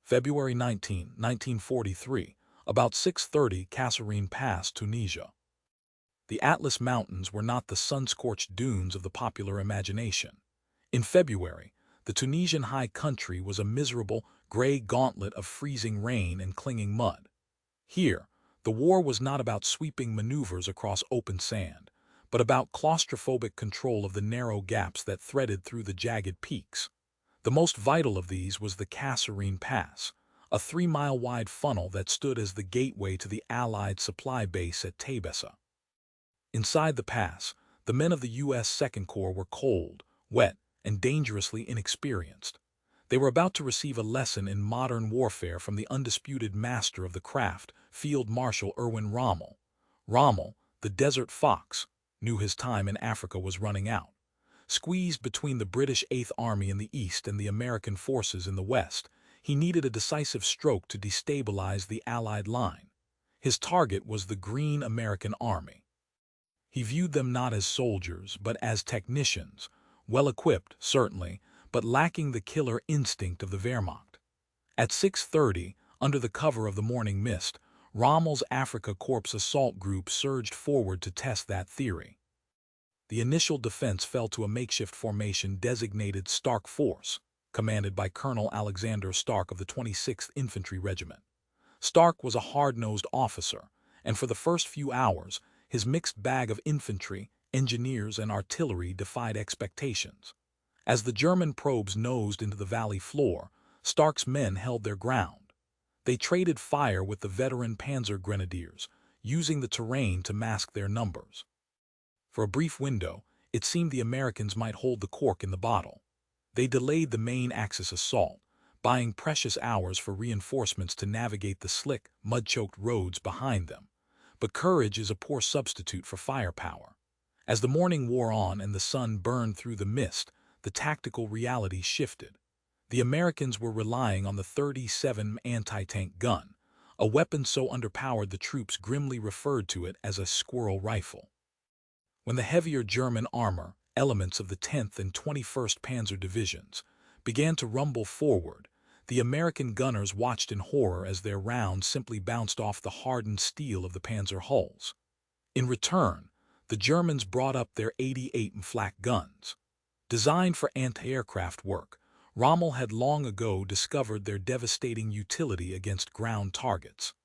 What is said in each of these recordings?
February 19, 1943, about 6:30 Kasserine Pass, Tunisia. The Atlas Mountains were not the sun-scorched dunes of the popular imagination. In February, the Tunisian high country was a miserable, gray gauntlet of freezing rain and clinging mud. Here, the war was not about sweeping maneuvers across open sand, but about claustrophobic control of the narrow gaps that threaded through the jagged peaks. The most vital of these was the Kasserine Pass, a 3-mile-wide funnel that stood as the gateway to the Allied supply base at Tebessa. Inside the pass, the men of the U.S. Second Corps were cold, wet, and dangerously inexperienced. They were about to receive a lesson in modern warfare from the undisputed master of the craft, Field Marshal Erwin Rommel. Rommel, the Desert Fox, knew his time in Africa was running out. Squeezed between the British Eighth Army in the east and the American forces in the west, he needed a decisive stroke to destabilize the Allied line. His target was the Green American Army. He viewed them not as soldiers, but as technicians, well-equipped, certainly, but lacking the killer instinct of the Wehrmacht. At 6:30, under the cover of the morning mist, Rommel's Afrika Korps assault group surged forward to test that theory. The initial defense fell to a makeshift formation designated Stark Force, commanded by Colonel Alexander Stark of the 26th Infantry Regiment. Stark was a hard-nosed officer, and for the first few hours, his mixed bag of infantry, engineers, and artillery defied expectations. As the German probes nosed into the valley floor, Stark's men held their ground. They traded fire with the veteran Panzer Grenadiers, using the terrain to mask their numbers. For a brief window, it seemed the Americans might hold the cork in the bottle. They delayed the main Axis assault, buying precious hours for reinforcements to navigate the slick, mud-choked roads behind them. But courage is a poor substitute for firepower. As the morning wore on and the sun burned through the mist, the tactical reality shifted. The Americans were relying on the 37 anti-tank gun, a weapon so underpowered the troops grimly referred to it as a squirrel rifle. When the heavier German armor, elements of the 10th and 21st Panzer Divisions, began to rumble forward, the American gunners watched in horror as their rounds simply bounced off the hardened steel of the panzer hulls. In return, the Germans brought up their 88 flak guns. Designed for anti-aircraft work, Rommel had long ago discovered their devastating utility against ground targets.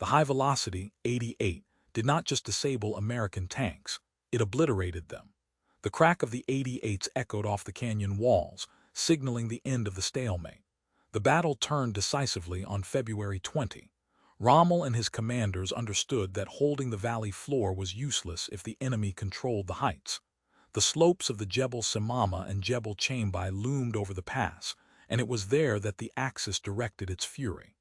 The high-velocity 88 did not just disable American tanks, it obliterated them. The crack of the 88s echoed off the canyon walls, signaling the end of the stalemate. The battle turned decisively on February 20. Rommel and his commanders understood that holding the valley floor was useless if the enemy controlled the heights. The slopes of the Jebel Samama and Jebel Chambai loomed over the pass, and it was there that the Axis directed its fury.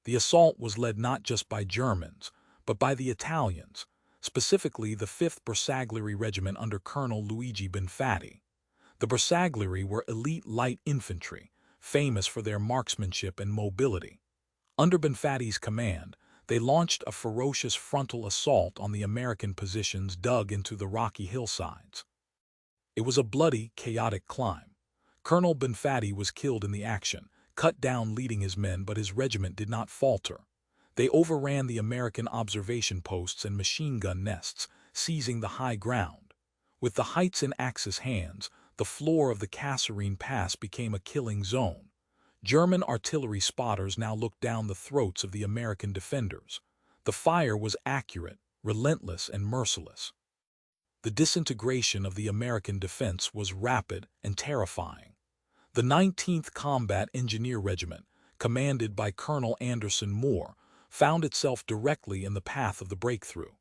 The assault was led not just by Germans, but by the Italians, specifically the 5th Bersaglieri Regiment under Colonel Luigi Bonfatti. The Bersaglieri were elite light infantry, famous for their marksmanship and mobility. Under Bonfatti's command, they launched a ferocious frontal assault on the American positions dug into the rocky hillsides. It was a bloody, chaotic climb. Colonel Bonfatti was killed in the action, cut down leading his men, but his regiment did not falter. They overran the American observation posts and machine gun nests, seizing the high ground. With the heights in Axis hands, the floor of the Kasserine Pass became a killing zone. German artillery spotters now looked down the throats of the American defenders. The fire was accurate, relentless, and merciless. The disintegration of the American defense was rapid and terrifying. The 19th Combat Engineer Regiment, commanded by Colonel Anderson Moore, found itself directly in the path of the breakthrough.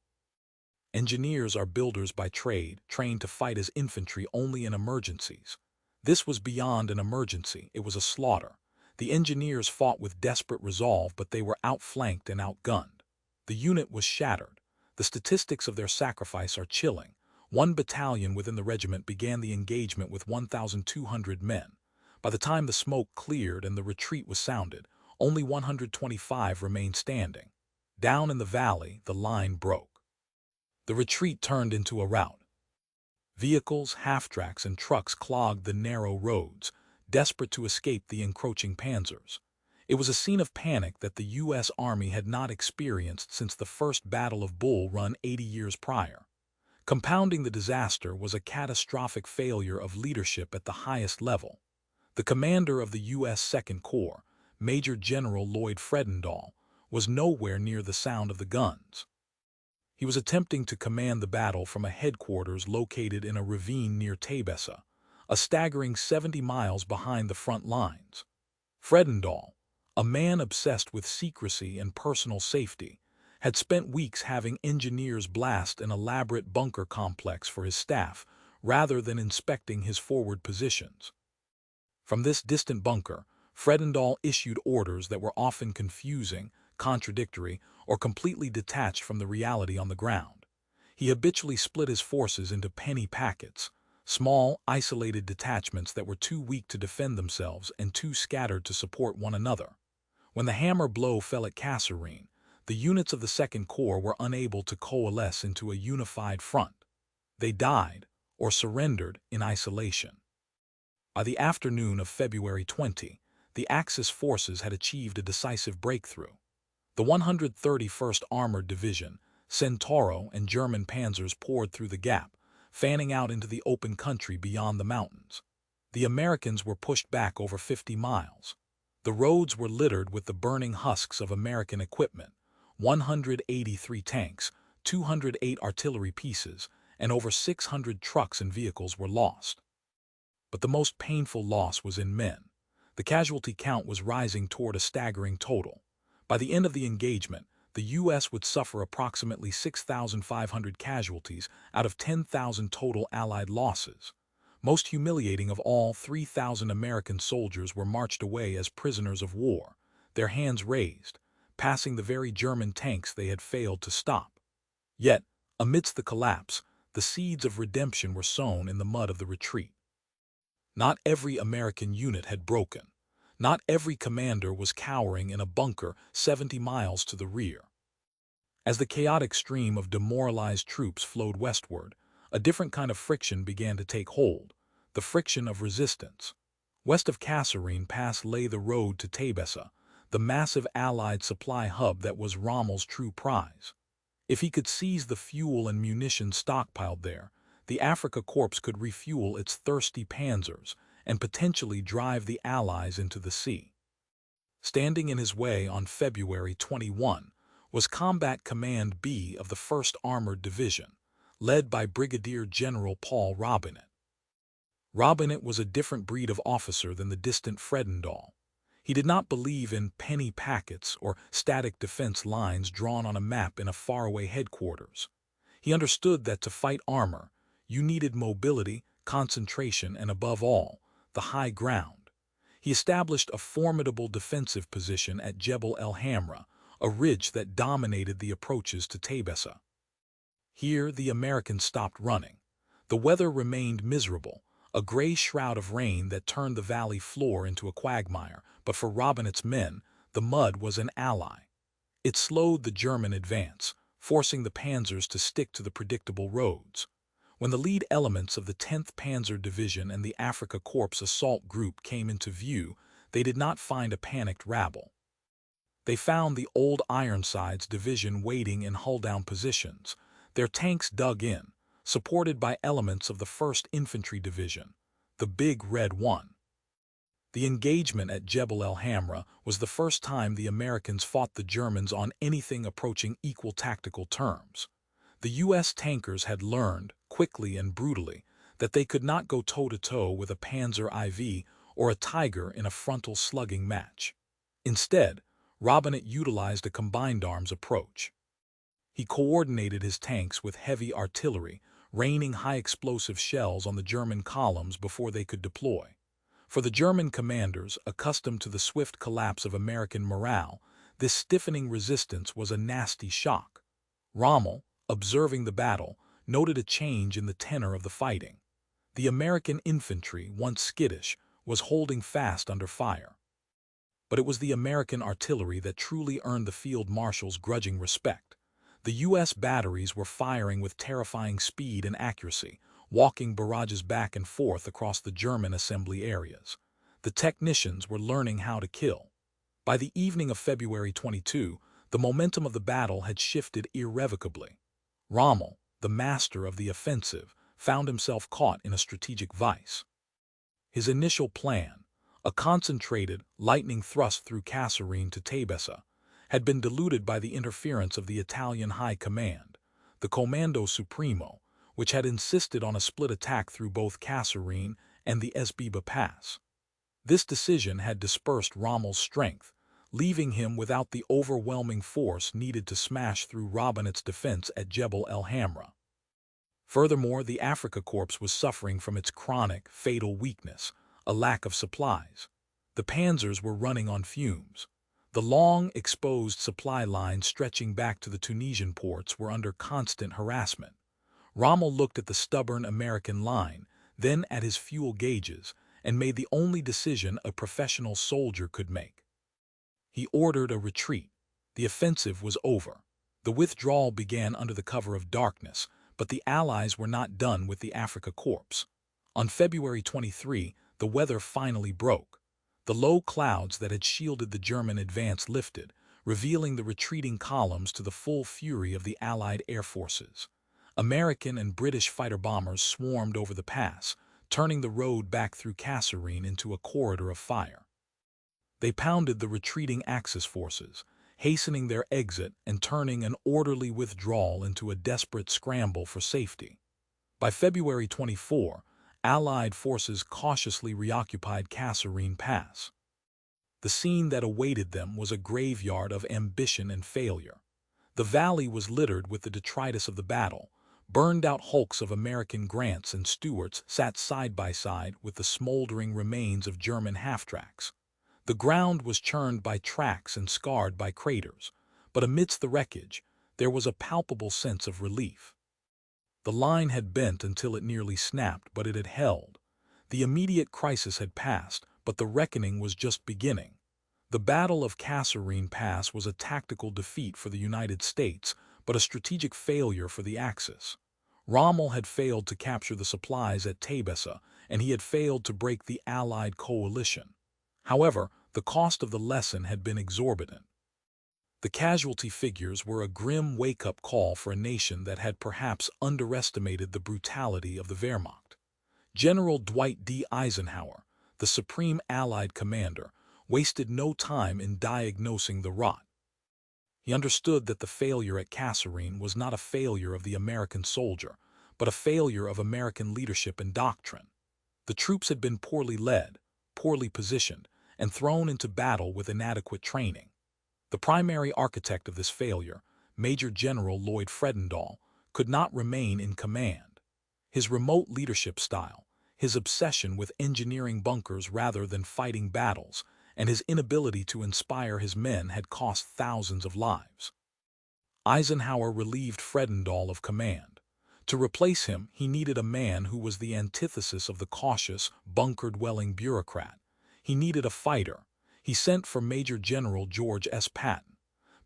Engineers are builders by trade, trained to fight as infantry only in emergencies. This was beyond an emergency, it was a slaughter. The engineers fought with desperate resolve, but they were outflanked and outgunned. The unit was shattered. The statistics of their sacrifice are chilling. One battalion within the regiment began the engagement with 1,200 men. By the time the smoke cleared and the retreat was sounded, only 125 remained standing. Down in the valley, the line broke. The retreat turned into a rout. Vehicles, half-tracks, and trucks clogged the narrow roads, desperate to escape the encroaching panzers. It was a scene of panic that the U.S. Army had not experienced since the First Battle of Bull Run 80 years prior. Compounding the disaster was a catastrophic failure of leadership at the highest level. The commander of the U.S. Second Corps, Major General Lloyd Fredendall, was nowhere near the sound of the guns. He was attempting to command the battle from a headquarters located in a ravine near Tebessa, a staggering 70 miles behind the front lines. Fredendall, a man obsessed with secrecy and personal safety, had spent weeks having engineers blast an elaborate bunker complex for his staff rather than inspecting his forward positions. From this distant bunker, Fredendall issued orders that were often confusing, contradictory, or completely detached from the reality on the ground. He habitually split his forces into penny packets, small, isolated detachments that were too weak to defend themselves and too scattered to support one another. When the hammer blow fell at Kasserine, the units of the Second Corps were unable to coalesce into a unified front. They died or surrendered in isolation. By the afternoon of February 20, the Axis forces had achieved a decisive breakthrough. The 131st Armored Division, Centauro, and German panzers poured through the gap, fanning out into the open country beyond the mountains. The Americans were pushed back over 50 miles. The roads were littered with the burning husks of American equipment. 183 tanks, 208 artillery pieces, and over 600 trucks and vehicles were lost. But the most painful loss was in men. The casualty count was rising toward a staggering total. By the end of the engagement, the U.S. would suffer approximately 6,500 casualties out of 10,000 total Allied losses. Most humiliating of all, 3,000 American soldiers were marched away as prisoners of war, their hands raised, passing the very German tanks they had failed to stop. Yet, amidst the collapse, the seeds of redemption were sown in the mud of the retreat. Not every American unit had broken. Not every commander was cowering in a bunker 70 miles to the rear. As the chaotic stream of demoralized troops flowed westward, a different kind of friction began to take hold, the friction of resistance. West of Kasserine Pass lay the road to Tebessa, the massive Allied supply hub that was Rommel's true prize. If he could seize the fuel and munitions stockpiled there, the Afrika Korps could refuel its thirsty panzers and potentially drive the Allies into the sea. Standing in his way on February 21 was Combat Command B of the 1st Armored Division, led by Brigadier General Paul Robinet. Robinet was a different breed of officer than the distant Fredendall. He did not believe in penny packets or static defense lines drawn on a map in a faraway headquarters. He understood that to fight armor, you needed mobility, concentration, and above all, the high ground. He established a formidable defensive position at Jebel el Hamra, a ridge that dominated the approaches to Tebessa. Here the Americans stopped running. The weather remained miserable, a gray shroud of rain that turned the valley floor into a quagmire, but for Robinet's men, the mud was an ally. It slowed the German advance, forcing the panzers to stick to the predictable roads. When the lead elements of the 10th Panzer Division and the Afrika Korps assault group came into view, they did not find a panicked rabble. They found the old Ironsides division waiting in hull-down positions, their tanks dug in, supported by elements of the 1st Infantry Division, the Big Red One. The engagement at Jebel el Hamra was the first time the Americans fought the Germans on anything approaching equal tactical terms. The U.S. tankers had learned, quickly and brutally, that they could not go toe-to-toe with a Panzer IV or a Tiger in a frontal slugging match. Instead, Robinet utilized a combined arms approach. He coordinated his tanks with heavy artillery, raining high-explosive shells on the German columns before they could deploy. For the German commanders, accustomed to the swift collapse of American morale, this stiffening resistance was a nasty shock. Rommel, observing the battle, noted a change in the tenor of the fighting. The American infantry, once skittish, was holding fast under fire. But it was the American artillery that truly earned the field marshal's grudging respect. The U.S. batteries were firing with terrifying speed and accuracy, walking barrages back and forth across the German assembly areas. The technicians were learning how to kill. By the evening of February 22, the momentum of the battle had shifted irrevocably. Rommel, the master of the offensive, found himself caught in a strategic vice. His initial plan, a concentrated, lightning thrust through Kasserine to Tebessa, had been diluted by the interference of the Italian High Command, the Comando Supremo, which had insisted on a split attack through both Kasserine and the Esbiba Pass. This decision had dispersed Rommel's strength, leaving him without the overwhelming force needed to smash through Rabanet's defense at Jebel el Hamra. Furthermore, the Afrika Korps was suffering from its chronic, fatal weakness, a lack of supplies. The panzers were running on fumes. The long, exposed supply lines stretching back to the Tunisian ports were under constant harassment. Rommel looked at the stubborn American line, then at his fuel gauges, and made the only decision a professional soldier could make. He ordered a retreat. The offensive was over. The withdrawal began under the cover of darkness, but the Allies were not done with the Afrika Korps. On February 23, the weather finally broke. The low clouds that had shielded the German advance lifted, revealing the retreating columns to the full fury of the Allied air forces. American and British fighter-bombers swarmed over the pass, turning the road back through Kasserine into a corridor of fire. They pounded the retreating Axis forces, hastening their exit and turning an orderly withdrawal into a desperate scramble for safety. By February 24, Allied forces cautiously reoccupied Kasserine Pass. The scene that awaited them was a graveyard of ambition and failure. The valley was littered with the detritus of the battle. Burned-out hulks of American Grants and Stuarts sat side by side with the smoldering remains of German half-tracks. The ground was churned by tracks and scarred by craters, but amidst the wreckage, there was a palpable sense of relief. The line had bent until it nearly snapped, but it had held. The immediate crisis had passed, but the reckoning was just beginning. The Battle of Kasserine Pass was a tactical defeat for the United States, but a strategic failure for the Axis. Rommel had failed to capture the supplies at Tebessa, and he had failed to break the Allied coalition. However, the cost of the lesson had been exorbitant. The casualty figures were a grim wake-up call for a nation that had perhaps underestimated the brutality of the Wehrmacht. General Dwight D. Eisenhower, the supreme Allied commander, wasted no time in diagnosing the rot. He understood that the failure at Kasserine was not a failure of the American soldier, but a failure of American leadership and doctrine. The troops had been poorly led, poorly positioned, and thrown into battle with inadequate training. The primary architect of this failure, Major General Lloyd Fredendall, could not remain in command. His remote leadership style, his obsession with engineering bunkers rather than fighting battles, and his inability to inspire his men had cost thousands of lives. Eisenhower relieved Fredendall of command. To replace him, he needed a man who was the antithesis of the cautious, bunker-dwelling bureaucrat. He needed a fighter. He sent for Major General George S. Patton.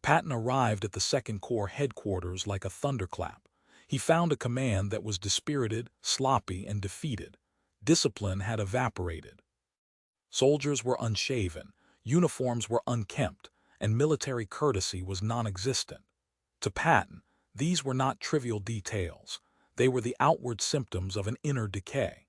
Patton arrived at the Second Corps headquarters like a thunderclap. He found a command that was dispirited, sloppy, and defeated. Discipline had evaporated. Soldiers were unshaven, uniforms were unkempt, and military courtesy was non-existent. To Patton, these were not trivial details. They were the outward symptoms of an inner decay.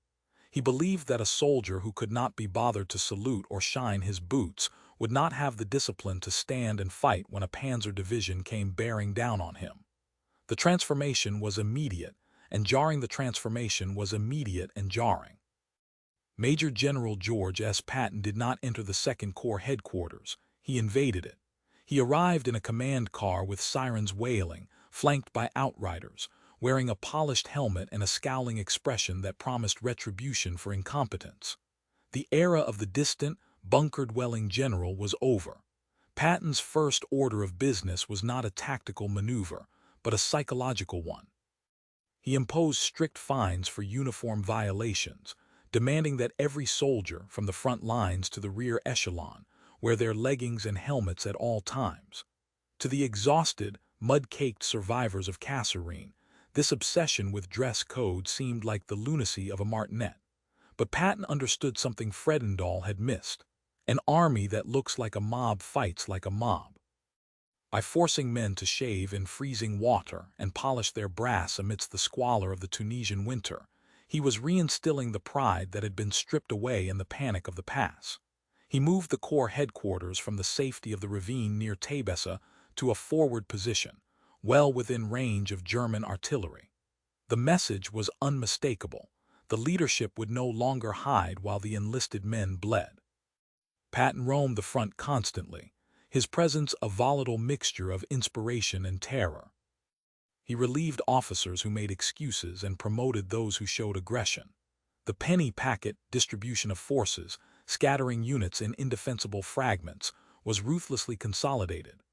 He believed that a soldier who could not be bothered to salute or shine his boots would not have the discipline to stand and fight when a panzer division came bearing down on him. The transformation was immediate, and jarring. The transformation was immediate and jarring. Major General George S. Patton did not enter the Second Corps headquarters. He invaded it. He arrived in a command car with sirens wailing, flanked by outriders, wearing a polished helmet and a scowling expression that promised retribution for incompetence. The era of the distant, bunker-dwelling general was over. Patton's first order of business was not a tactical maneuver, but a psychological one. He imposed strict fines for uniform violations, demanding that every soldier, from the front lines to the rear echelon, wear their leggings and helmets at all times. To the exhausted, mud-caked survivors of Kasserine, this obsession with dress code seemed like the lunacy of a martinet. But Patton understood something Fredendall had missed: An army that looks like a mob fights like a mob. By forcing men to shave in freezing water and polish their brass amidst the squalor of the Tunisian winter, he was reinstilling the pride that had been stripped away in the panic of the pass. He moved the corps headquarters from the safety of the ravine near Tebessa to a forward position, well within range of German artillery. The message was unmistakable. The leadership would no longer hide while the enlisted men bled. Patton roamed the front constantly, his presence a volatile mixture of inspiration and terror. He relieved officers who made excuses and promoted those who showed aggression. The penny packet distribution of forces, scattering units in indefensible fragments, was ruthlessly consolidated.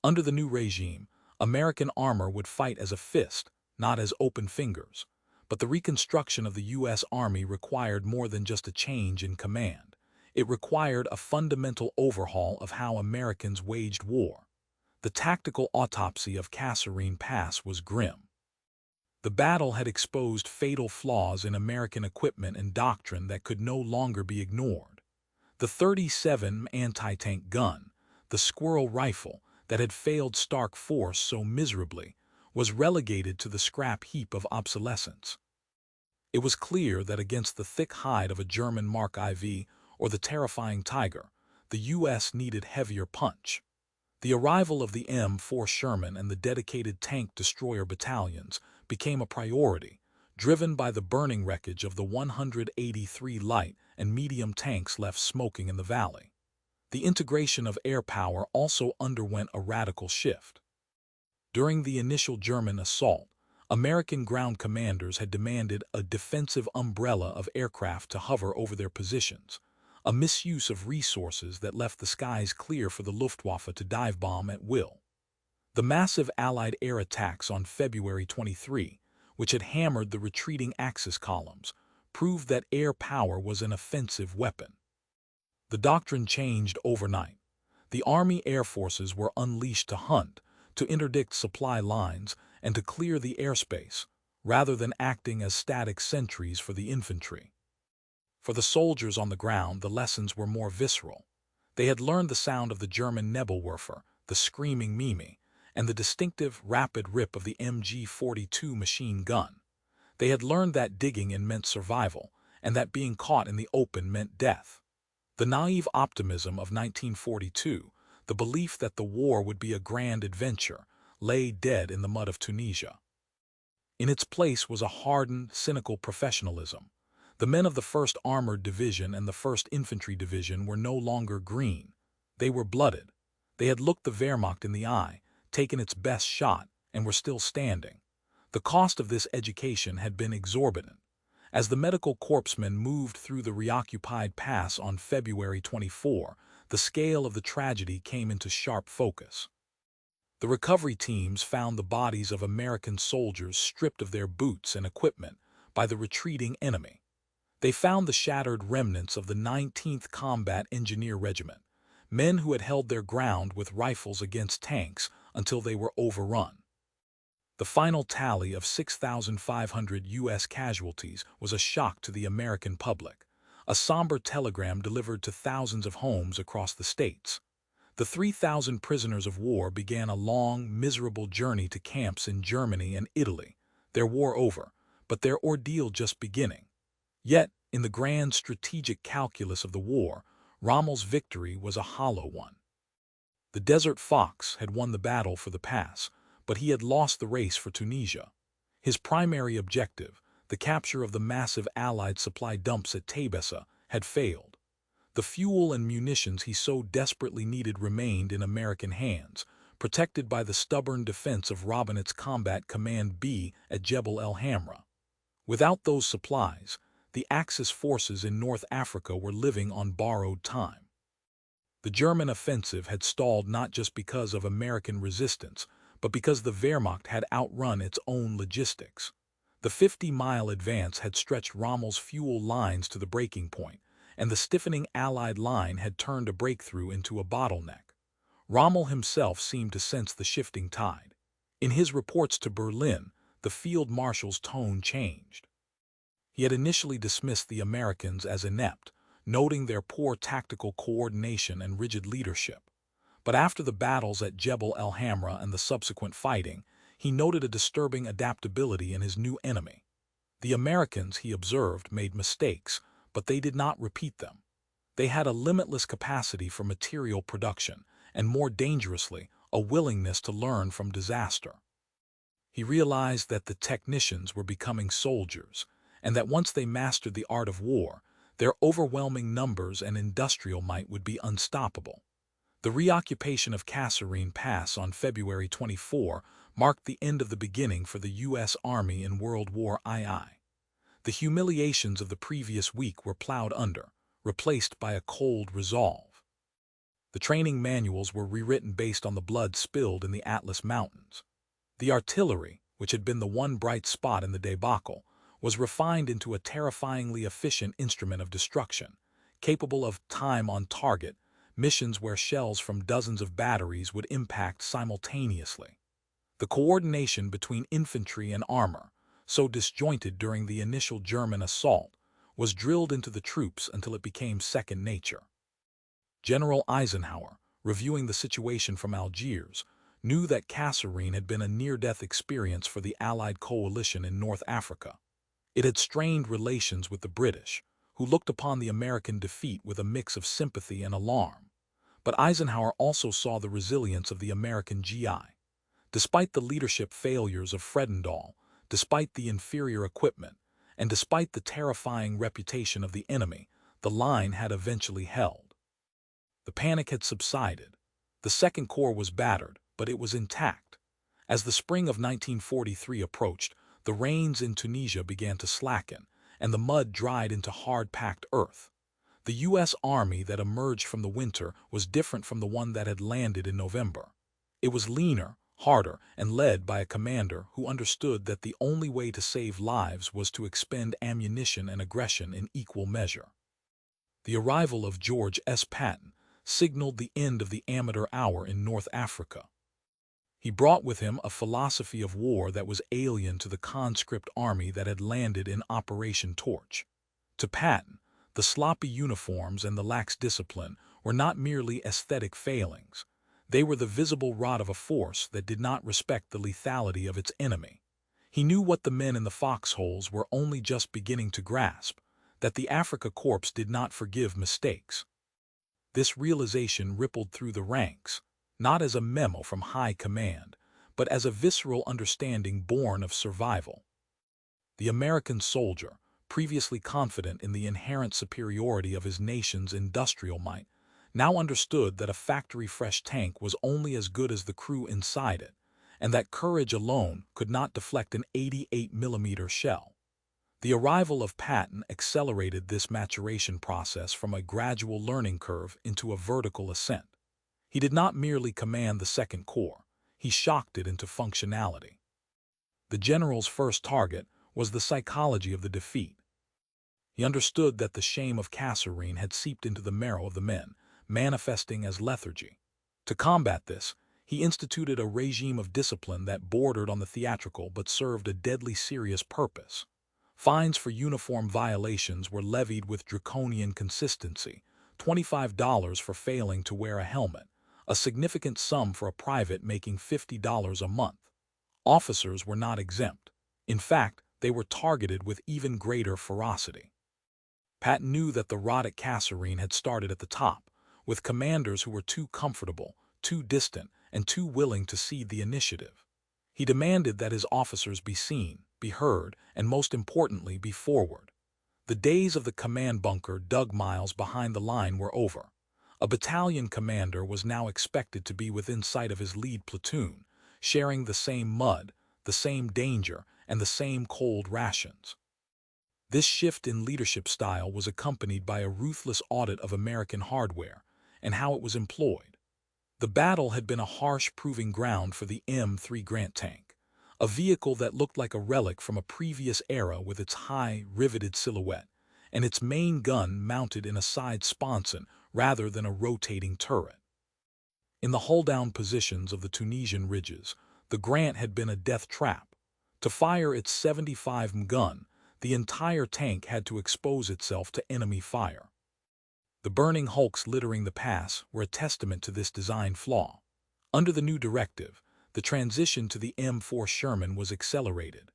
Under the new regime, American armor would fight as a fist, not as open fingers. But the reconstruction of the U.S. Army required more than just a change in command. It required a fundamental overhaul of how Americans waged war. The tactical autopsy of Kasserine Pass was grim. The battle had exposed fatal flaws in American equipment and doctrine that could no longer be ignored. The 37 anti-tank gun, the squirrel rifle that had failed Stark Force so miserably, was relegated to the scrap heap of obsolescence. It was clear that against the thick hide of a German Mark IV or the terrifying Tiger, the U.S. needed heavier punch. The arrival of the M4 Sherman and the dedicated tank destroyer battalions became a priority, driven by the burning wreckage of the 183 light and medium tanks left smoking in the valley. The integration of air power also underwent a radical shift. During the initial German assault, American ground commanders had demanded a defensive umbrella of aircraft to hover over their positions, a misuse of resources that left the skies clear for the Luftwaffe to dive bomb at will. The massive Allied air attacks on February 23, which had hammered the retreating Axis columns, proved that air power was an offensive weapon. The doctrine changed overnight. The Army Air Forces were unleashed to hunt, to interdict supply lines, and to clear the airspace, rather than acting as static sentries for the infantry. For the soldiers on the ground, the lessons were more visceral. They had learned the sound of the German Nebelwerfer, the screaming Mimi, and the distinctive, rapid rip of the MG-42 machine gun. They had learned that digging in meant survival, and that being caught in the open meant death. The naive optimism of 1942, the belief that the war would be a grand adventure, lay dead in the mud of Tunisia. In its place was a hardened, cynical professionalism. The men of the 1st Armored Division and the 1st Infantry Division were no longer green. They were blooded. They had looked the Wehrmacht in the eye, taken its best shot, and were still standing. The cost of this education had been exorbitant. As the medical corpsmen moved through the reoccupied pass on February 24, the scale of the tragedy came into sharp focus. The recovery teams found the bodies of American soldiers stripped of their boots and equipment by the retreating enemy. They found the shattered remnants of the 19th Combat Engineer Regiment, men who had held their ground with rifles against tanks until they were overrun. The final tally of 6,500 U.S. casualties was a shock to the American public, a somber telegram delivered to thousands of homes across the states. The 3,000 prisoners of war began a long, miserable journey to camps in Germany and Italy, their war over, but their ordeal just beginning. Yet, in the grand strategic calculus of the war, Rommel's victory was a hollow one. The Desert Fox had won the battle for the pass, but he had lost the race for Tunisia. His primary objective, the capture of the massive Allied supply dumps at Tebessa, had failed. The fuel and munitions he so desperately needed remained in American hands, protected by the stubborn defense of Robinet's Combat Command B at Jebel el Hamra. Without those supplies, the Axis forces in North Africa were living on borrowed time. The German offensive had stalled not just because of American resistance, but because the Wehrmacht had outrun its own logistics. The 50-mile advance had stretched Rommel's fuel lines to the breaking point, and the stiffening Allied line had turned a breakthrough into a bottleneck. Rommel himself seemed to sense the shifting tide. In his reports to Berlin, the field marshal's tone changed. He had initially dismissed the Americans as inept, noting their poor tactical coordination and rigid leadership. But after the battles at Jebel el Hamra and the subsequent fighting, he noted a disturbing adaptability in his new enemy. The Americans, he observed, made mistakes, but they did not repeat them. They had a limitless capacity for material production, and more dangerously, a willingness to learn from disaster. He realized that the technicians were becoming soldiers, and that once they mastered the art of war, their overwhelming numbers and industrial might would be unstoppable. The reoccupation of Kasserine Pass on February 24 marked the end of the beginning for the U.S. Army in World War II. The humiliations of the previous week were plowed under, replaced by a cold resolve. The training manuals were rewritten based on the blood spilled in the Atlas Mountains. The artillery, which had been the one bright spot in the debacle, was refined into a terrifyingly efficient instrument of destruction, capable of time on target missions where shells from dozens of batteries would impact simultaneously. The coordination between infantry and armor, so disjointed during the initial German assault, was drilled into the troops until it became second nature. General Eisenhower, reviewing the situation from Algiers, knew that Kasserine had been a near-death experience for the Allied coalition in North Africa. It had strained relations with the British, who looked upon the American defeat with a mix of sympathy and alarm. But Eisenhower also saw the resilience of the American GI. Despite the leadership failures of Fredendall, despite the inferior equipment, and despite the terrifying reputation of the enemy, the line had eventually held. The panic had subsided. The Second Corps was battered, but it was intact. As the spring of 1943 approached, the rains in Tunisia began to slacken, and the mud dried into hard-packed earth. The U.S. Army that emerged from the winter was different from the one that had landed in November. It was leaner, harder, and led by a commander who understood that the only way to save lives was to expend ammunition and aggression in equal measure. The arrival of George S. Patton signaled the end of the amateur hour in North Africa. He brought with him a philosophy of war that was alien to the conscript army that had landed in Operation Torch. To Patton, the sloppy uniforms and the lax discipline were not merely aesthetic failings. They were the visible rot of a force that did not respect the lethality of its enemy. He knew what the men in the foxholes were only just beginning to grasp, that the Afrika Korps did not forgive mistakes. This realization rippled through the ranks, not as a memo from high command, but as a visceral understanding born of survival. The American soldier, previously confident in the inherent superiority of his nation's industrial might, now understood that a factory-fresh tank was only as good as the crew inside it, and that courage alone could not deflect an 88mm shell. The arrival of Patton accelerated this maturation process from a gradual learning curve into a vertical ascent. He did not merely command the Second Corps, he shocked it into functionality. The general's first target was the psychology of the defeat. He understood that the shame of Kasserine had seeped into the marrow of the men, manifesting as lethargy. To combat this, he instituted a regime of discipline that bordered on the theatrical but served a deadly serious purpose. Fines for uniform violations were levied with draconian consistency, $25 for failing to wear a helmet, a significant sum for a private making $50 a month. Officers were not exempt. In fact, they were targeted with even greater ferocity. Patton knew that the rot at Kasserine had started at the top, with commanders who were too comfortable, too distant, and too willing to cede the initiative. He demanded that his officers be seen, be heard, and most importantly, be forward. The days of the command bunker dug miles behind the line were over. A battalion commander was now expected to be within sight of his lead platoon, sharing the same mud, the same danger, and the same cold rations. This shift in leadership style was accompanied by a ruthless audit of American hardware and how it was employed. The battle had been a harsh proving ground for the M3 Grant tank, a vehicle that looked like a relic from a previous era with its high, riveted silhouette, and its main gun mounted in a side sponson rather than a rotating turret. In the hull-down positions of the Tunisian ridges, the Grant had been a death trap. To fire its 75mm gun, the entire tank had to expose itself to enemy fire. The burning hulks littering the pass were a testament to this design flaw. Under the new directive, the transition to the M4 Sherman was accelerated.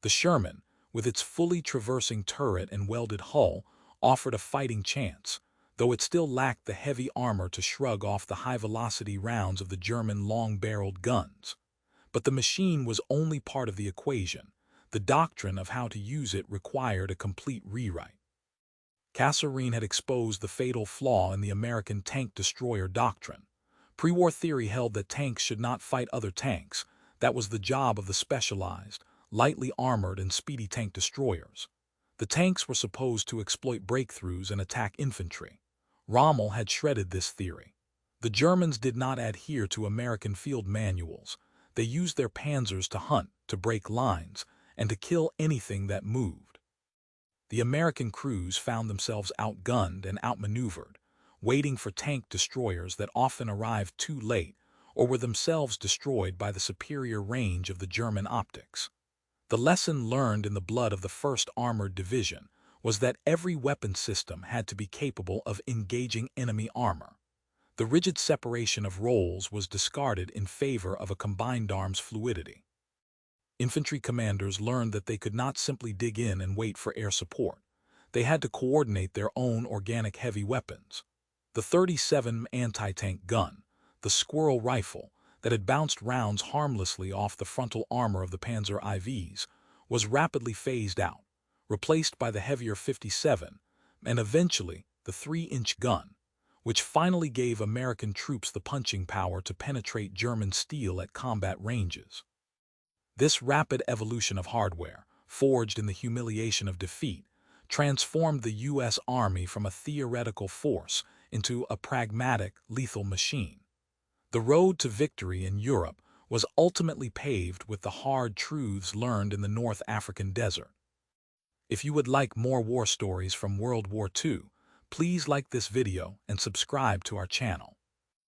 The Sherman, with its fully traversing turret and welded hull, offered a fighting chance, though it still lacked the heavy armor to shrug off the high-velocity rounds of the German long-barreled guns. But the machine was only part of the equation. The doctrine of how to use it required a complete rewrite. Kasserine had exposed the fatal flaw in the American tank destroyer doctrine. Pre-war theory held that tanks should not fight other tanks. That was the job of the specialized, lightly armored and speedy tank destroyers. The tanks were supposed to exploit breakthroughs and attack infantry. Rommel had shredded this theory. The Germans did not adhere to American field manuals. They used their panzers to hunt, to break lines, and to kill anything that moved. The American crews found themselves outgunned and outmaneuvered, waiting for tank destroyers that often arrived too late or were themselves destroyed by the superior range of the German optics. The lesson learned in the blood of the 1st Armored Division was that every weapon system had to be capable of engaging enemy armor. The rigid separation of roles was discarded in favor of a combined arms fluidity. Infantry commanders learned that they could not simply dig in and wait for air support. They had to coordinate their own organic heavy weapons. The 37 anti-tank gun, the Squirrel rifle, that had bounced rounds harmlessly off the frontal armor of the Panzer IVs, was rapidly phased out, replaced by the heavier 57, and eventually the 3-inch gun, which finally gave American troops the punching power to penetrate German steel at combat ranges. This rapid evolution of hardware, forged in the humiliation of defeat, transformed the U.S. Army from a theoretical force into a pragmatic, lethal machine. The road to victory in Europe was ultimately paved with the hard truths learned in the North African desert. If you would like more war stories from World War II, please like this video and subscribe to our channel.